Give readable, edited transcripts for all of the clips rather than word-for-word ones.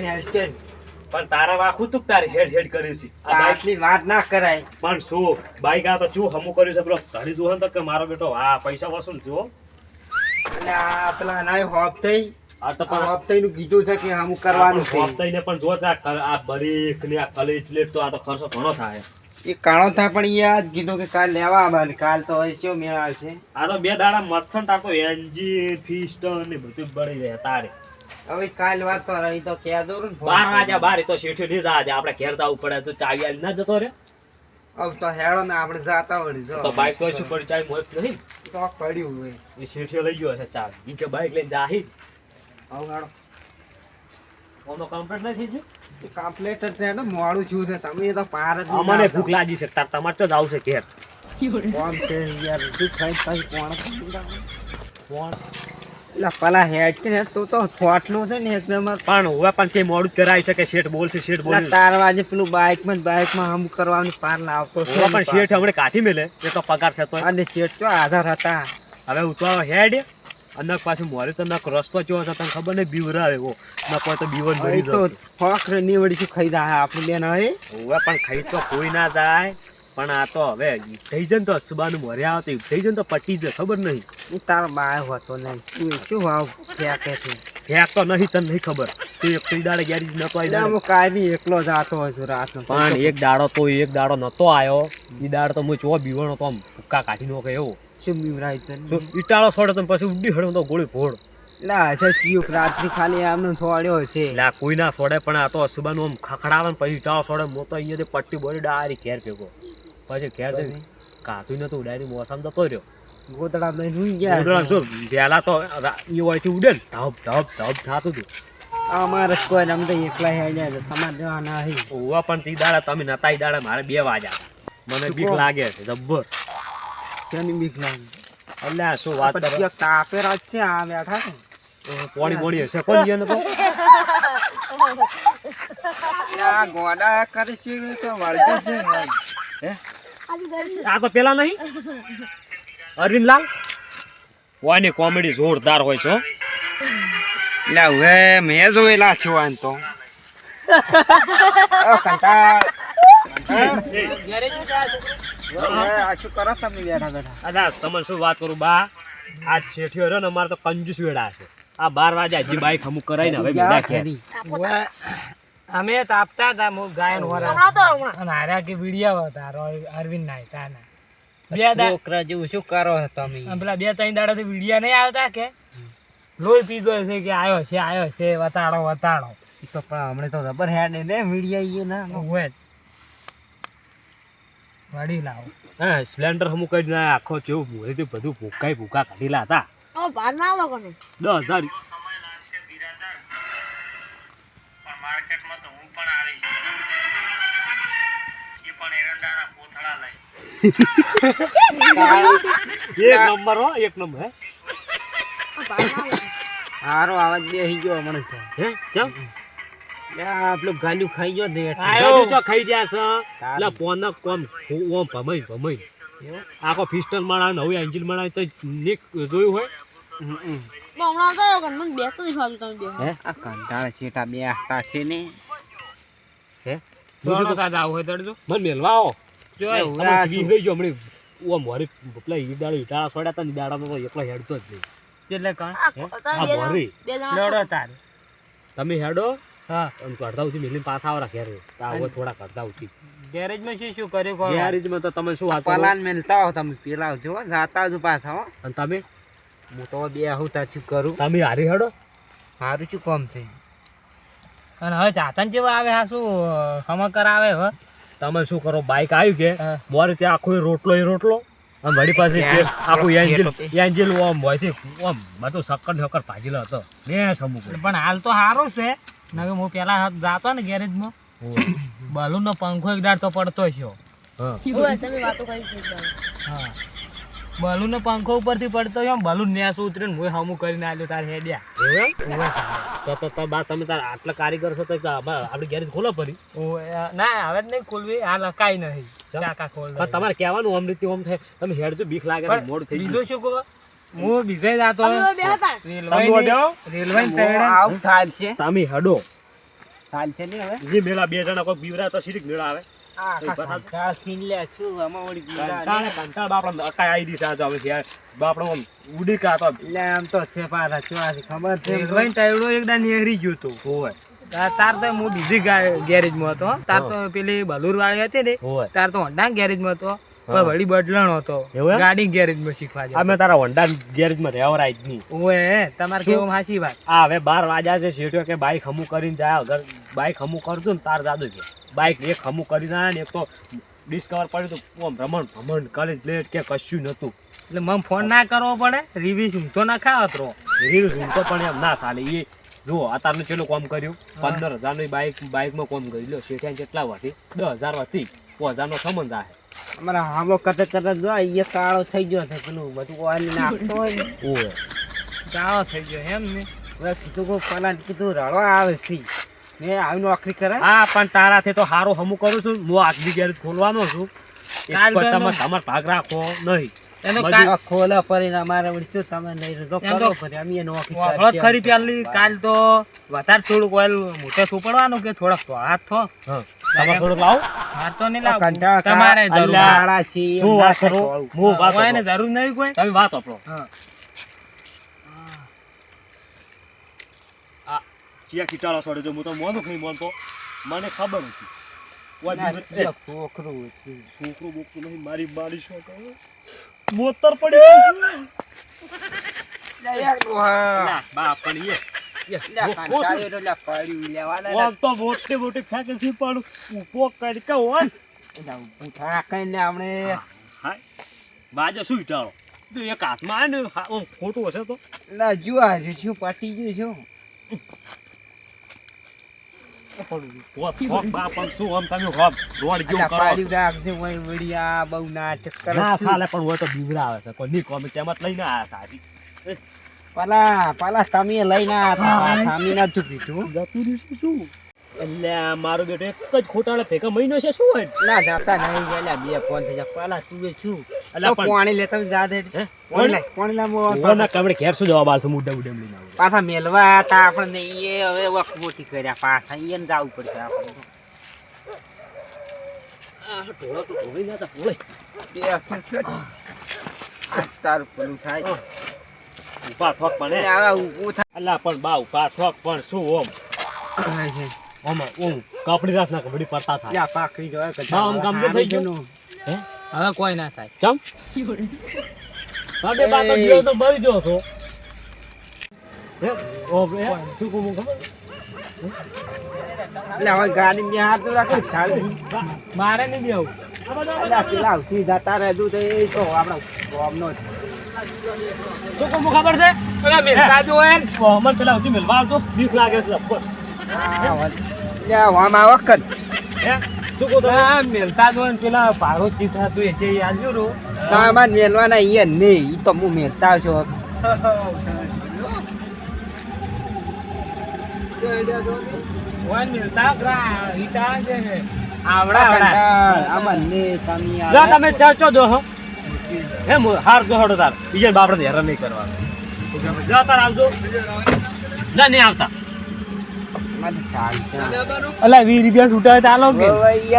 હેલ્ટેન પણ તારા વાખું તું તારી હેડ હેડ કરી છે આ બાઈક આટલી વાત ના કરાય. પણ શું બાઈક આ તો શું હમું કર્યું છે પેલો ધણી જોહન તો કે મારો બેટો આ પૈસા વસૂલ છે હો. અને આ પેલા નાય હોપ થઈ આ તો પણ હોપ નું કીધું છે કે અમુક કરવાનું છે. હપ્તાઈને પણ જો આ બરીક ને આ કલી પ્લેટ તો આ તો ખર્ચો ઘણો થાય. એ કાણો થાય પણ એ આજ કીધું કે કાલ લેવા આવવાનું. કાલ તો હવે શું મેળ આવશે. આ તો 2 દાડા મથન તાકો એન્જિન ફિસ્ટન ને બધું બળી રહે તારે. હવે કાલ વાત તો રહી તો કે દો ને 12 વાગ્યા બાર તો શેઠી ની જાજે આપણે ઘેર જવું પડે તો ચાવી આલી ના જતો રે. હવે તો હેડો ને આપણે જાતા વળી જો તો બાઈક તો શું પડી ચાવી મોક નહીં તો પડ્યું હોય. એ શેઠીઓ લઈ ગયો છે ચાવી. ઈ કે બાઈક લઈને જાહી હવે હેડો ઓનો કમ્પ્લીટ નહીં થઈ ગયું. કમ્પ્લીટ જ છે ને મોડું છું છે. તમે તો પાર જ નહીં અમને આવતા. ભૂખ લાગી છે તાર તમારે તો જાવ છે ઘેર. કોણ છે યાર તું ખાઈ ખાઈ કોણ કોણ એટલે પેલા હેડ છે ને તો થોટલું છે ને એકદમ પણ હવે પણ તે મોડું જ કરાય છે કે શેઠ બોલશે શેઠ બોલશે. તાર વાજે પેલું બાઈકમાં હમ કરવાનું પાર લાવતો છે. હવે પણ શેઠ હમણે કાઢી મેલે એ તો પગાર છે તો અને શેઠ તો આધાર હતા. હવે ઉતવા હેડ અનક પાછું મોરે તો નક રસ્તો ચો હતો તને ખબર નહીં બીવરાવે એવો ન કોઈ તો બીવર મરી તો જાય. ફોક રે નીવડી શું ખાઈ જાય આપણે બેન હવે હવે પણ ખાઈ તો કોઈ ના જાય પણ આ તો હવે થઈ જાય ને તો સુબાનું મોરે આવે તો થઈ જાય ને તો પટી જાય ખબર નહીં. હું તારો બાય હોતો નહીં તું શું ભાવ ફેંકે છે. ફેંક તો નહીં તને નહીં ખબર તું એક કઈ દાડે ગેરેજ નતો આવી એટલે હું કાયમી એકલો જાતો હોય છું રાતનો. પણ એક દાડો નતો આવ્યો ઈ દાડ તો હું ચો બીવણો તો આમ ભૂક્કા કાઢી નો કે એવો શું બીવરાય તને? તો ઈટાળો છોડે તો પછી ઉડી હળો તો ગોળી ફોડ. એટલે હશે ચિયુક રાત્રિ ખાલી આમને થોડ્યો છે. એટલે આ કોઈ ના છોડે પણ આ તો સુબાનું આમ ખખડાવે ને પછી ઈટાળો છોડે મો તો અહીંયાથી પટ્ટી બોલી ડારી ઘેર ભેગો પછી ઘેર જઈને કાતું નતું ઉડાડી મોસમ જતો રહ્યો. ગોતડા લઈને હુઈ ગયા. ઉડવા જો વહેલા તો ઈ હોયથી ઉડે ને ધબ ધબ ધબ થાતું હતું. અમારે જ કોઈ અમે તો એકલા હેડ્યા છે. તમારે જવાના હી ઓવા પણ તી દાડા તમે નતા ઈ દાડા મારે 2 વાગ્યા મને બીક લાગે છે જબ્બર. તેની બીક લાગી. એટલે આ શું વાત કરે પછી તાપે રાત છે આ બેઠા છે. પોણી બોણી હશે કોણ ગયો નતો. આ ગોડા કરે છે તો વળગે છે. હે આ તો પેલા નહીં અરવિંદલાલ ઓની કોમેડી જોરદાર હોય છે હો. એટલે હવે મેં જોયેલા છો આમ તો કંટાળ આ શું કરો તમે બેઠા બેઠા? અદા તમને શું વાત કરું બા આ શેઠિયો રહ્યો ને અમારે તો કંજૂસ વેડા છે. આ 12 વાગ્યા હજી બાઈક અમુક કરાઈને હવે બેડા ઘેર. અમે તાપતા હતા મુ ગાયન હોરા અને હારા કે વિડિયા હતા અરવિંદ ના તાના બે છોકરા જેવું શું કરો તમે? પેલા 2-3 દાડા થી વિડિયા નહીં આવતા કે લોહી પીધો છે કે આયો છે વતાડો તો પણ હમણે તો જબર હેડ ને વિડિયા એ ના હોય વાડી લાવો. હા સિલિન્ડર અમુક કરીને આખો જેવું મોરેથી બધું ભૂકા કાઢેલા હતા. 10,000 એક નંબર હો એક નંબર. હારો આવાજ બેહી ગયો મને તો. હે ચમ પેલું ગાલ્યું ખાઈ ગયો ને આયો તો ખાઈ ગયા છે. એટલે પોનક કોમ ઓમ ભમાઈ આખો પિસ્ટન માણા નવું એન્જિન માણા તો નીક જોયું હોય. હે આ કંટાળ છેટા બે આખા છે ને. હે દોસ્તો તો સાદા હોય તડજો મન મેલવા આવો જો આ ગઈ જો હમણી ઓ મોરી પેલા ઈડાળી ઈટાળા છોડ્યા તા ને દાડામાં તો એકલો હેડતો જ નહીં. એટલે કાં આ મોરી લડો તાર તમે હેડો હા અને કરતા ઉથી મેલીને પાછા આવરા ઘેર આવો થોડા કરતા ઉથી ગેરેજ માં શું કર્યું ગેરેજમાં તો તમે શું વાત કરો પલાન મેલતા હો તમે પેલા જો જાતા જ પાછા હો. અને તમે હું તો બે આવું શું કરું તમે હારી હેડો સારું શું કામ છે. અને હવે ચાતન જેવા આવે હા શું સમકર આવે હવે તમે શું કરો બાઈક આવ્યું કે મોરે ત્યાં આખો રોટલો અને વળી પાસે આખું એન્જિન ઓમ હોય ઓમ બધું શક્કર ભાજીલો હતો મેં સમુક પણ હાલ તો સારું છે નકે હું પેલા જાતો ને ગેરેજ માં બલૂન નો પંખો એક દાડ તો પડતો છે. હા બલૂન નો પંખો ઉપરથી પડતો છે બલૂન નેસ ઉતરે ને હું હમું કરીને આલ્યો તાર હેડ્યા. તો બા તમે તાર આટલા કારીગર છો તો આપણે ગેરેજ ખોલો પડી ના હવે જ નહીં ખોલવી આ લકાઈ નહીં ચાકા ખોલ પણ તમારે કહેવાનું આમ રીતે આમ થાય તમે હેડજો બીક લાગે મોડ થઈ બીજું શું કહો હું બીજે જાતો રેલવે તમે હેડો ચાલ છે ને હવે જે મેળા બે જણા કોઈ બીવરા તો સીધી મેળા આવે કંટાળ સીન લે શું આમાં વળી કંટાળ બાપડા અકાઈ આવી દીધા તો હવે યાર બાપડો આમ ઉડી કા તો એટલે આમ તો છે પાછા ચોરાસી ખબર છે ભાઈ ટાઈડો એકદા નેહરી ગયો તો હોય તાર તો હું બીજી ગેરેજ માં હતો તાર તો પેલી બલુર વાળી હતી ને હોય તાર તો હોન્ડા ગેરેજ માં હતો પણ વળી બદલણ હતો ગાડી ગેરેજ માં શીખવા જાય અમે તારા હોન્ડા ગેરેજ માં રહેવરાય જ નહીં ઓએ તમારે કેવું હાચી વાત આ હવે 12 વાગ્યા છે શેઠો કે બાઈક હમું કરીને જાય અગર બાઈક હમું કરતું ને તાર જાદુ છે બાઈક એક હમું કરી જાય ને એક તો ડિસ્કવર પડ્યું તો ભ્રમણ કરે લેટ કે કશું નતું એટલે મને ફોન ના કરવો પડે રિવ્યુ શું તો ના ખાવત રહો રીલ તો પણ એમ ના ચાલે એ જો અત્યારનું ચેલું કામ કર્યું 15,000 ની બાઈકમાં કામ કરી લો શેઠિયા કેટલા વાથી 10,000 વાથી 5,000 નો સંબંધ આવે અમારા હામો કરતા જો એ કાળો થઈ ગયો છે પેલું બધું ઓઇલ નાખતો હોય ઓય કાળો થઈ ગયો એમ ને હવે કીધું કોઈ ફલાન કીધું રળો આવે છે મેં આવી નોકરી કરે હા પણ તારાથી તો સારું હમું કરું છું હું આજની ગેરેજ ખોલવાનો છું તમારે ભાગ રાખો નહીં એનો ખોલે પડીને અમારે વળી શું તમે નહીં તો કરો પડે અમે નોકરી ખરી પેલી કાલ તો વધારે થોડુંક ઓઇલ મોટે સુપડવાનું કે થોડાક તો હાથ થો તમે થોડુંક લાવો હાથ તો નહીં લાવો તમારે જરૂર છે શું વાત કરો હું વાત કોઈને જરૂર નહીં કોઈ તમે વાત આપો હા આ ક્યાં કીટાળો છોડે છે હું તો મોનું નહીં મોનતો મને ખબર હતી છોકરું બોકરું નહીં મારી શું કહું મોતર પડી મોટી ફેંકે છે પણ ઉપો કરી કે બાજુ શું ઈટાળો એક હાથમાં આવે ને ખોટું હશે તો શું પાટી ગયું મારો બેટો એક જ ખોટાળે ભેગા મહિનો છે શું હોય ના જાતા નહીં ગયેલા બે ફોન થઈ જાય પેલા તું શું પાણી લેતા જા દે પાણી ઘેર શું જવાબ આવશે મુદ્દા ઉડેમ લઈને પાછા મેલવા હતા આપણે એ હવે વખ મોટી કર્યા પાછા એને જવું પડશે તારું પેલું થાય ઉભા થોક પણ ઊભું થાય અલા પણ બા ઉભા થોક પણ શું ઓમ કાપડી રાત ના કબડી પડતા થાય પાકડી જોય આમ કામ તો થઈ ગયું હવે કોઈ ના થાય ચમ બાબે બાબા ગયો તો મરી ગયો છો શું કહું ખબર એટલે હવે ગાડી ને હાથ રાખે મારે નહીં દેવું પેલા સીધા તારે દૂધ એ તો આપણા ગામનો શું કહું ખબર છે પેલા મેલતા જો એમ મને પેલા ઉતી મેલવા આવતો 20 લાગે છે લપકો વખત શું કહું મેલતા જો પેલા ભાડો ચીઠા તું એ યાદ જો તમારે મેલવાના એ નહીં એ તો હું મેલતા છો તમે ચર્ચો દો એમ હાર દો હડો તાર બીજા બાપડે હેરાન નહીં કરવાનું તાર આવજો ના નહીં આવતા અલા 20 રૂપિયા છૂટા ચાલો કે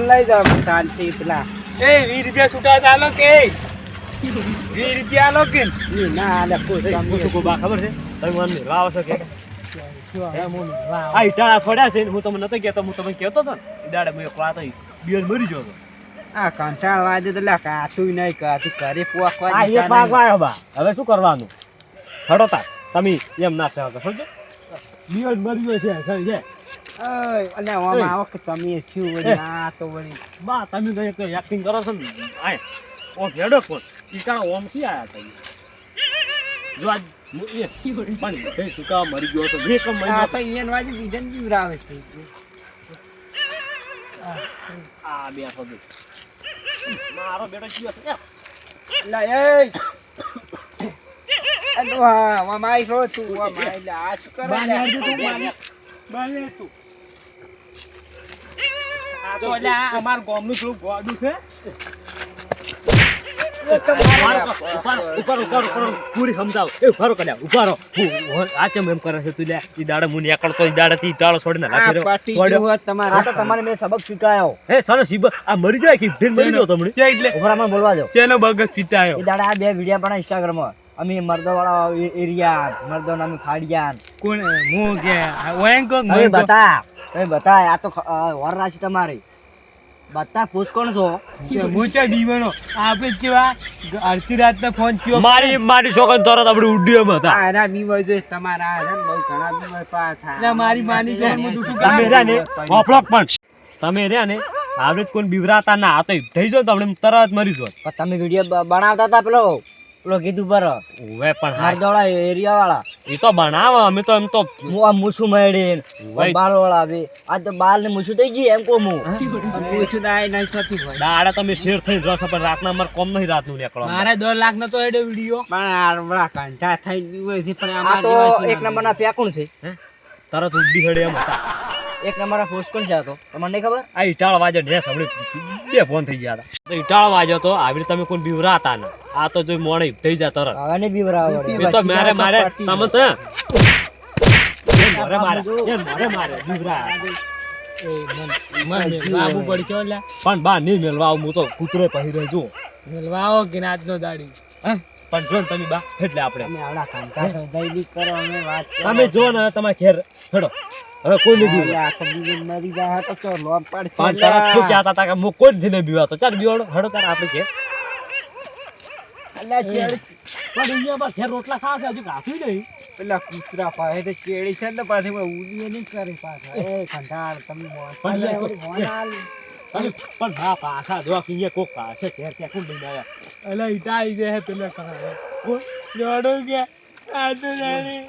લઈ જાવ શાંતિ પેલા એ 20 રૂપિયા છૂટા ચાલો કે 20 રૂપિયા લો કે ના બા ખબર છે તમે મને મેળવા આવશો કે આ ઈટાળા છોડ્યા છે હું તમને નતો કહેતો હું તમને કહેતો હતો ને દાડે હું એકલા હતો બિયર મરી ગયો હતો આ કંટાળ વાજે તો લા કાતું નહીં કાતું ઘરે પોખવા આ એક ભાગ આવ્યો બા હવે શું કરવાનું હડો તા તમે એમ ના છો તો સમજો બિયર મરી ગયો છે સર છે અને આમાં આવો કે તમે શું વળી આ તો વળી બા તમે તો એક્ટિંગ કરો છો ને આય ઓ ભેડો કોણ ઈટાળા ઓમ થી આયા તમે જો આજ પાણી કઈ સુકા મરી ગયો તો બે કમ મહિના તો ઈયન વાજી વિજન જીવરાવે છે આ બે થોડું મારો બેટો જીવ છે લા એ અલો હા માઈ રો તું માઈ લા આ શું કરે બાલે તું આ તો લા અમાર ગામનું થોડું ગોડું છે પૂરી સમજાવ એ ઉભારો કર્યા ઉભારો આ ચમ એમ કરે છે તું લે ઈ દાડે મુની એકડતો ઈ દાડે થી ટાળો છોડીને લાખી રહ્યો તમારે મેં સબક શીખાયો હે સરસ આ મરી જાય કે ફીર મરી ગયો તમને કે એટલે ઉભરામાં બોલવા દો ચેનો બગસ પીતાયો એ દાડા આ બે વિડિયા પણ ઇન્સ્ટાગ્રામ માં અમે મર્દો વાળા એરિયા મર્દો નામ ખાડિયાન કોણ હું કે ઓયંકો તમે બતા આ તો વર રાશિ તમારી બતા પૂછ કોણ છો મોચા દીવાનો આપણે કેવા અડધી રાતના ફોન થયો મારી છોકરી તરત આપણે ઉડ્ડીઓ હતા આના બીમો જો તમારા છે બહુ ઘણા બીમો પાછા એટલે મારી માની જોન હું દુખું તમે રહ્યા ને ઓફલોક પણ તમે રહ્યા ને આવડે કોઈ બીવરાતા ના આ તો થઈ જો તમને તરત મરી જો પણ તમે વિડિયો બનાવતા હતા પેલો કીધું પર ઓવે પણ મર્દોળા એરિયા વાળા એ તો બનાવે અમે તો એમ તો મૂછું મેળીને બાલ વાળા આવે આ તો બાલ ને મૂછું થઈ ગઈ એમ કો મૂછું દાડા તમે શેર થઈ રસ પણ રાતના અમાર કોમ નહીં રાતનું નીકળો મારે 10 લાખ નો તો એડો વિડિયો પણ કંઠા થઈ આ તો એક નંબર ના ફેકુણ છે તરત ઉડી હડે એમ હતા એક નંબર ના ફોર્સ કોણ છે આ તો તમને નહીં ખબર આ ઈટાળ વાજો ને સાંભળી બે ફોન થઈ ગયા હતા તો ઈટાળ વાજો તો આવી તમે કોઈ બીવરાતા ના આ તો જો મોણે થઈ જા તરત હવે ને બીવરાવ એ તો મારે તમે તો મારે બીવરા બાબુ પડ્યો લે પણ બા નહીં મેલવા આવું હું તો કૂતરો પહેરી રહ્યો છું મેલવા આવો કે નાચ નો દાડી પણ જો ને તમે બા એટલે આપણે અમે આવડા કાંટા સદાઈ કરો અમે વાત તમે જો ને તમારે ઘેર હેડો હવે કોઈ નહીં બીવા આ તો બીજે મરી જાય તો ચો લોમ પણ પડશે તરત શું કહેતા હતા કે હું કોઈ જ નહીં બીવા તો ચાલ બીવાડો હેડો તાર આપણે ઘેર અલ્લા ચેડી પણ અહીંયા ઘેર રોટલા ખાશે હજુ કાફી નહીં પેલા કૂતરા પાસે તો ચેડી છે ને પાછી ઉડીએ નહીં કરે પાછા એ કંટાળ તમે પણ હા પાછા જો કે અહીંયા કોક પાસે ઘેર ત્યાં કોણ લઈને આવ્યા અલા ઈટા આવી જાય પેલા કરાવે જોડો કે આ તો જાણી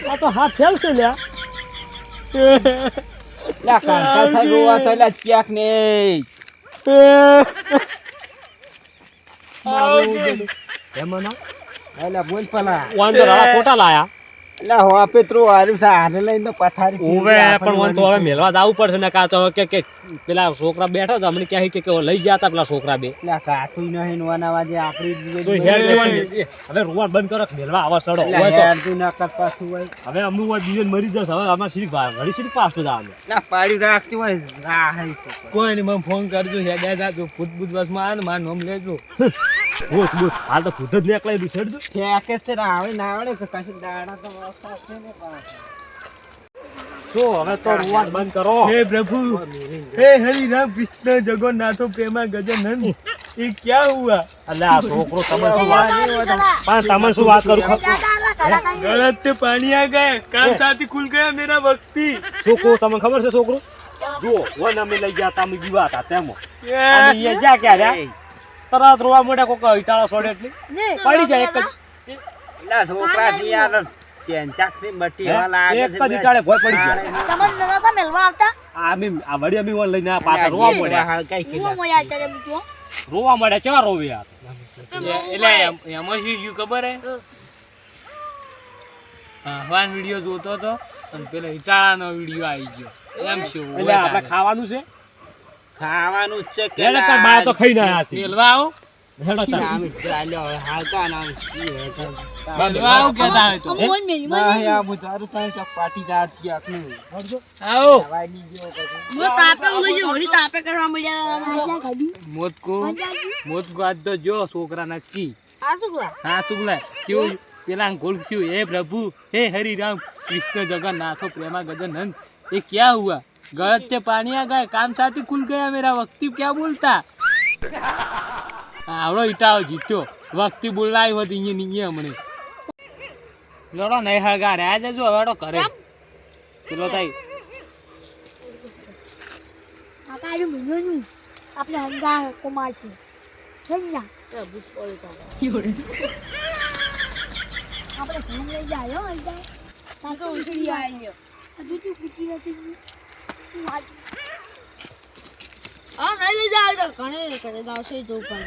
આ તો હાથ ફેલ છે લ્યા લા કંટાળ થઈ ગોવા થયેલા ક્યાંક ને એમાં ના અલા બોલ પેલા વાન તો રાડા ખોટા લાયા લા હો આપે ત્રો આર્યું છે હારે લઈને તો પથારી ઓવે પણ વાન તો હવે મેલવા જવું પડશે ને કા તો કે પેલા છોકરા બેઠા હતા હમણે ક્યાં કે લઈ ગયા હતા પેલા છોકરા બે લા કાતું નહીં નવાના વાજે આપણી તો હેર જવાની હવે રોવા બંધ કરો મેલવા આવા સડો હોય તો હેરતું ના કર પાછું હોય હવે અમનું હોય બીજે મરી જશે હવે અમાર સીધી ઘડી સીધી પાછો જવાનું લા પાડી રાખતી હોય રાહી કોઈ નહીં મને ફોન કરજો હેડા જાજો ભૂત બસમાં આવે ને મારું નામ લેજો ભૂત હાલ તો ભૂત જ નીકળે દુસેડ ફેકે છે રાવડે નાવડે કે કશું દાડા તો વસ્તા છે ને પાછા શું હવે તો રોવા બંધ કરો હે પ્રભુ હે હરિ રામ કૃષ્ણ જગન્નાથો પ્રેમા ગજાનંદ ये क्या हुआ અલે આ છોકરો તમે શું વાત પણ તમે શું વાત કરું गलत से पानी आ गए कान साथी खुल गया मेरा वक्ती છોકરો તમને ખબર છે છોકરો જો વન અમે લઈ ગયા તા અમે જીવા હતા તેમાં અને એ જા ક્યાં રહ્યા તરત રોવા મોડા કોક ઇટાળો છોડે એટલે પડી જાય એક જ લા છોકરા થી યાર ચેંચાક થી બટી હવા લાગે એક જ ઇટાળે ભોય પડી જાય તમને નતા મેલવા આવતા આ વડી અમે વન લઈને આ પાછા રોવા મોડ્યા હું મોયા ચડે બીજો રોવા મોડ્યા ચેવા રોવે યાર એટલે એમાં શું ખબર હે હવાન વિડિયો જોતો તો અને પેલા ઇટાળાનો વિડિયો આવી ગયો એમ શું એટલે આપણે ખાવાનું છે ખાવાનું છે કે એટલે તાર બા તો ખાઈ ના આયા છે મેલવા આવો હેડો તાર નામ ચાલ્યો હવે હાલકા નામ મેલવા આવો કેતા હોય તો અમોન મેલી ના યા બુધારું તાર ચોક પાટી જાત છે આખનું આવો દવાઈ ની ગયો પછી મો તાપે ઓલી જો વળી તાપે કરવા મળ્યા મોત કો આજ તો જો છોકરા નક્કી આ શું કરા હા શુક્લા કેવું પેલા ગોળ ક્યું હે प्रभु हे हरि राम कृष्ण जगन्नाथ प्रेमा गजानंद ये क्या हुआ गलत से पानी आ गए कान साथी खुल गया मेरा वक्ती क्या बोलता आवड़ो इटाओ जीत्यो वक्ती बोलना ही होती ये नहीं हमने लोड़ो नहीं हगा रहा है जो हवाड़ो करे चलो ताई આકારે મુનોનું આપણે હંગા કુમાર છે હંગા પ્રભુ બોલતા આપણે ઘર લઈ જાય હો આઈ જાય તાતો ઉઠી આવ્યો હજુ તું પૂછી નથી હા નહીં લઈ જાય તો ઘરે દાવશે તો પણ